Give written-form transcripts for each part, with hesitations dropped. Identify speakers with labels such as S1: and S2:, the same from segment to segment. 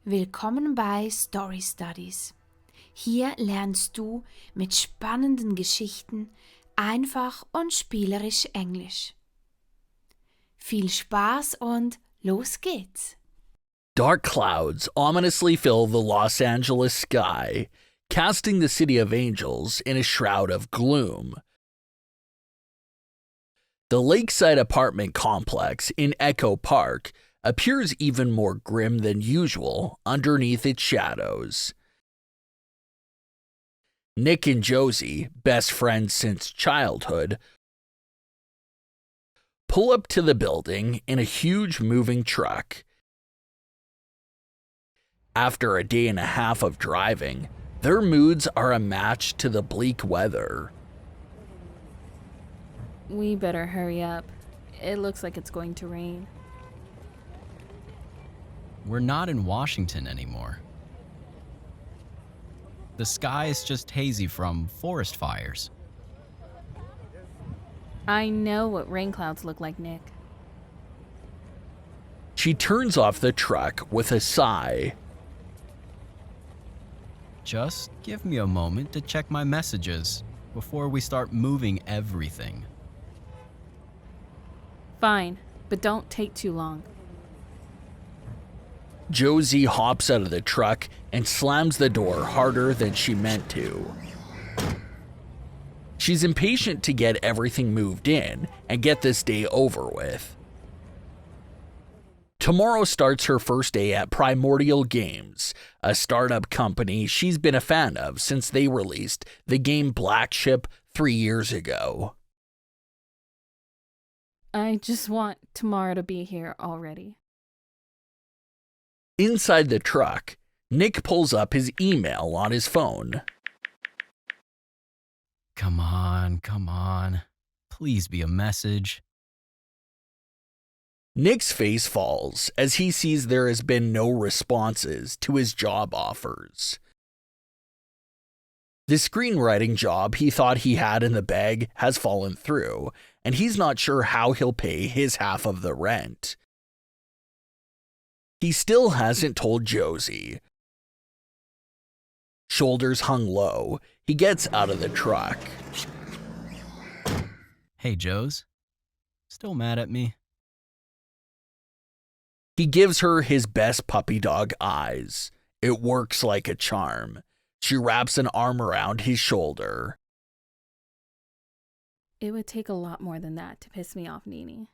S1: Willkommen bei Story Studies. Hier lernst du mit spannenden Geschichten einfach und spielerisch Englisch. Viel Spaß und los geht's!
S2: Dark clouds ominously fill the Los Angeles sky, casting the city of angels in a shroud of gloom. The Lakeside Apartment Komplex in Echo Park appears even more grim than usual underneath its shadows. Nick and Josie, best friends since childhood, pull up to the building in a huge moving truck. After a day and a half of driving, their moods are a match to the bleak weather.
S3: We better hurry up. It looks like it's going to rain.
S4: We're not in Washington anymore. The sky is just hazy from forest fires.
S3: I know what rain clouds look like, Nick.
S2: She turns off the truck with a sigh.
S4: Just give me a moment to check my messages before we start moving everything.
S3: Fine, but don't take too long.
S2: Josie hops out of the truck and slams the door harder than she meant to. She's impatient to get everything moved in and get this day over with. Tomorrow starts her first day at Primordial Games, a startup company she's been a fan of since they released the game Black Ship 3 years ago.
S3: I just want tomorrow to be here already.
S2: Inside the truck, Nick pulls up his email on his phone.
S4: Come on. Please be a message.
S2: Nick's face falls as he sees there has been no responses to his job offers. The screenwriting job he thought he had in the bag has fallen through, and he's not sure how he'll pay his half of the rent. He still hasn't told Josie. Shoulders hung low, he gets out of the truck.
S4: Hey, Joes. Still mad at me?
S2: He gives her his best puppy dog eyes. It works like a charm. She wraps an arm around his shoulder.
S3: It would take a lot more than that to piss me off, Nini.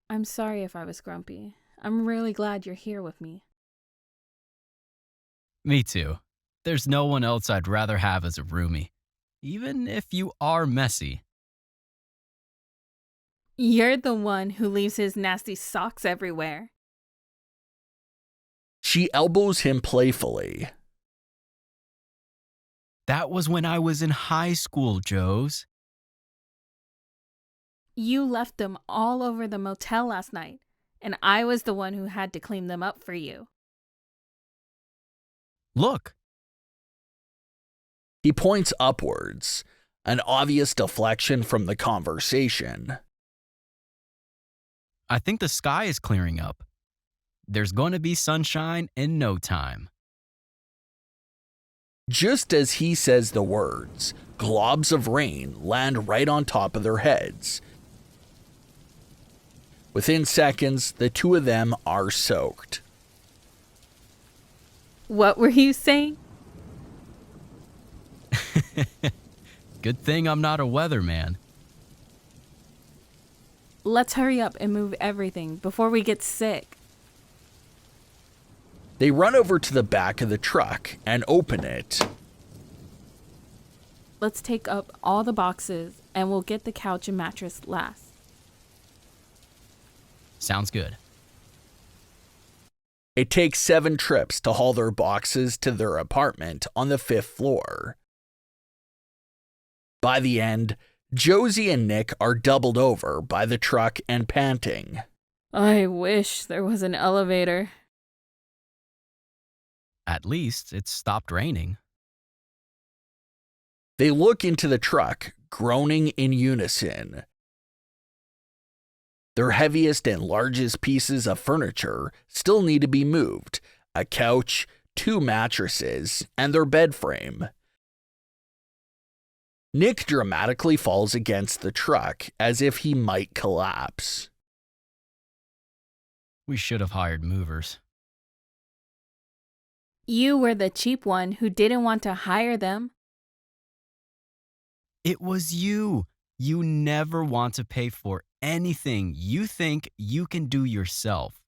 S3: I'm sorry if I was grumpy. I'm really glad you're here with me.
S4: Me too. There's no one else I'd rather have as a roomie, even if you are messy.
S3: You're the one who leaves his nasty socks everywhere.
S2: She elbows him playfully.
S4: That was when I was in high school, Joes.
S3: You left them all over the motel last night, and I was the one who had to clean them up for you.
S4: Look,
S2: He points upwards, an obvious deflection from the conversation.
S4: I think the sky is clearing up. There's going to be sunshine in no time.
S2: Just as he says the words, globs of rain land right on top of their heads. Within seconds, the two of them are soaked.
S3: What were you saying?
S4: Good thing I'm not a weatherman.
S3: Let's hurry up and move everything before we get sick.
S2: They run over to the back of the truck and open it.
S3: Let's take up all the boxes and we'll get the couch and mattress last.
S4: Sounds good.
S2: It takes 7 trips to haul their boxes to their apartment on the 5th floor. By the end, Josie and Nick are doubled over by the truck and panting.
S3: I wish there was an elevator.
S4: At least it's stopped raining.
S2: They look into the truck, groaning in unison. Their heaviest and largest pieces of furniture still need to be moved: a couch, 2 mattresses, and their bed frame. Nick dramatically falls against the truck as if he might collapse.
S4: We should have hired movers.
S3: You were the cheap one who didn't want to hire them.
S4: It was you. You never want to pay for anything you think you can do yourself.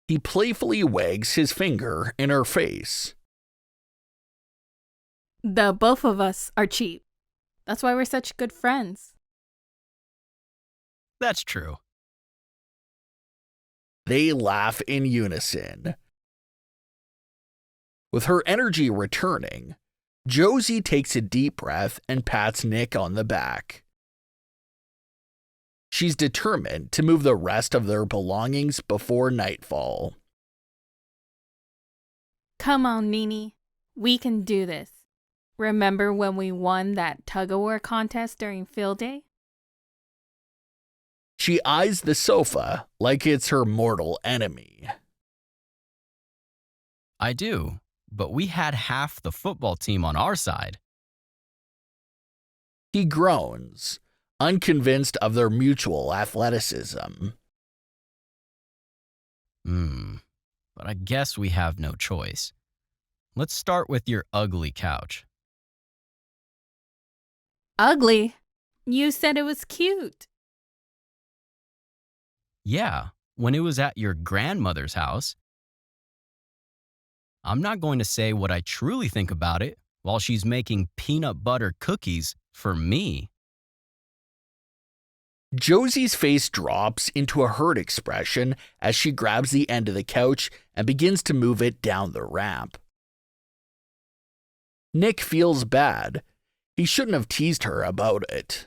S2: He playfully wags his finger in her face.
S3: The both of us are cheap. That's why we're such good friends.
S4: That's true.
S2: They laugh in unison. With her energy returning, Josie takes a deep breath and pats Nick on the back. She's determined to move the rest of their belongings before nightfall.
S3: Come on, Nini. We can do this. Remember when we won that tug-of-war contest during field day?
S2: She eyes the sofa like it's her mortal enemy.
S4: I do, but we had half the football team on our side.
S2: He groans, unconvinced of their mutual athleticism.
S4: But I guess we have no choice. Let's start with your ugly couch.
S3: Ugly? You said it was cute.
S4: Yeah, when it was at your grandmother's house. I'm not going to say what I truly think about it while she's making peanut butter cookies for me.
S2: Josie's face drops into a hurt expression as she grabs the end of the couch and begins to move it down the ramp. Nick feels bad. He shouldn't have teased her about it.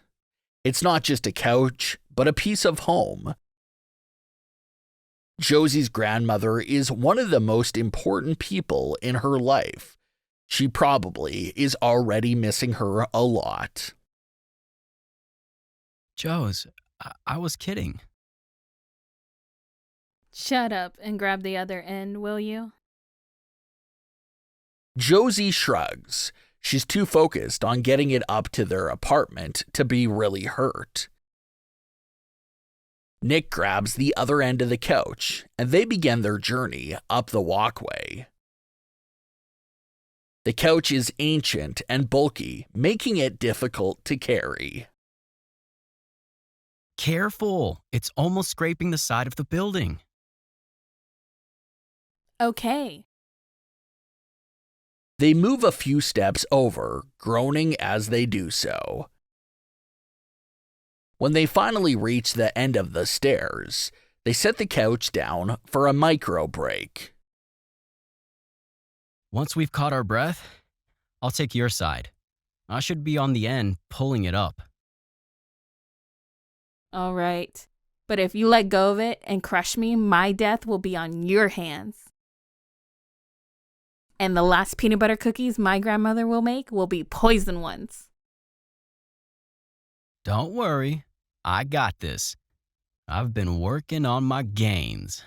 S2: It's not just a couch, but a piece of home. Josie's grandmother is one of the most important people in her life. She probably is already missing her a lot.
S4: Joes, I was kidding.
S3: Shut up and grab the other end, will you?
S2: Josie shrugs. She's too focused on getting it up to their apartment to be really hurt. Nick grabs the other end of the couch, and they begin their journey up the walkway. The couch is ancient and bulky, making it difficult to carry.
S4: Careful, it's almost scraping the side of the building.
S3: Okay.
S2: They move a few steps over, groaning as they do so. When they finally reach the end of the stairs, they set the couch down for a micro break.
S4: Once we've caught our breath, I'll take your side. I should be on the end pulling it up.
S3: All right. But if you let go of it and crush me, my death will be on your hands. And the last peanut butter cookies my grandmother will make will be poison ones.
S4: Don't worry, I got this. I've been working on my gains.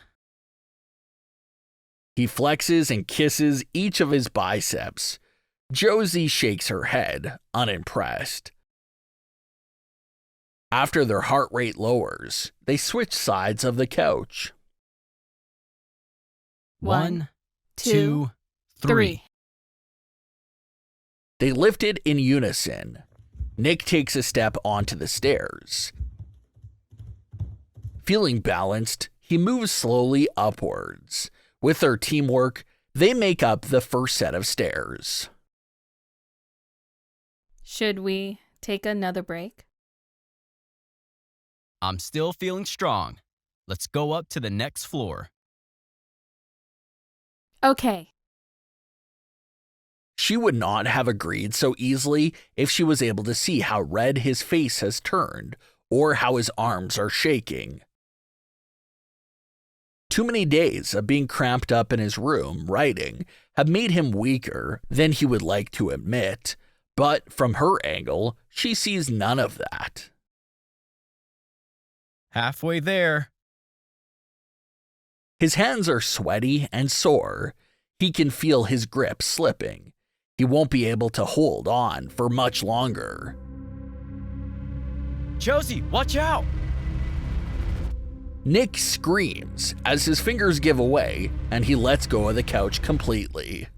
S2: He flexes and kisses each of his biceps. Josie shakes her head, unimpressed. After their heart rate lowers, they switch sides of the couch.
S4: 1, 2, 3.
S2: They lift it in unison. Nick takes a step onto the stairs. Feeling balanced, he moves slowly upwards. With their teamwork, they make up the first set of stairs.
S3: Should we take another break?
S4: I'm still feeling strong. Let's go up to the next floor.
S3: Okay.
S2: She would not have agreed so easily if she was able to see how red his face has turned or how his arms are shaking. Too many days of being cramped up in his room writing have made him weaker than he would like to admit, but from her angle, she sees none of that.
S4: Halfway there.
S2: His hands are sweaty and sore. He can feel his grip slipping. He won't be able to hold on for much longer.
S4: Josie, watch out!
S2: Nick screams as his fingers give away and he lets go of the couch completely.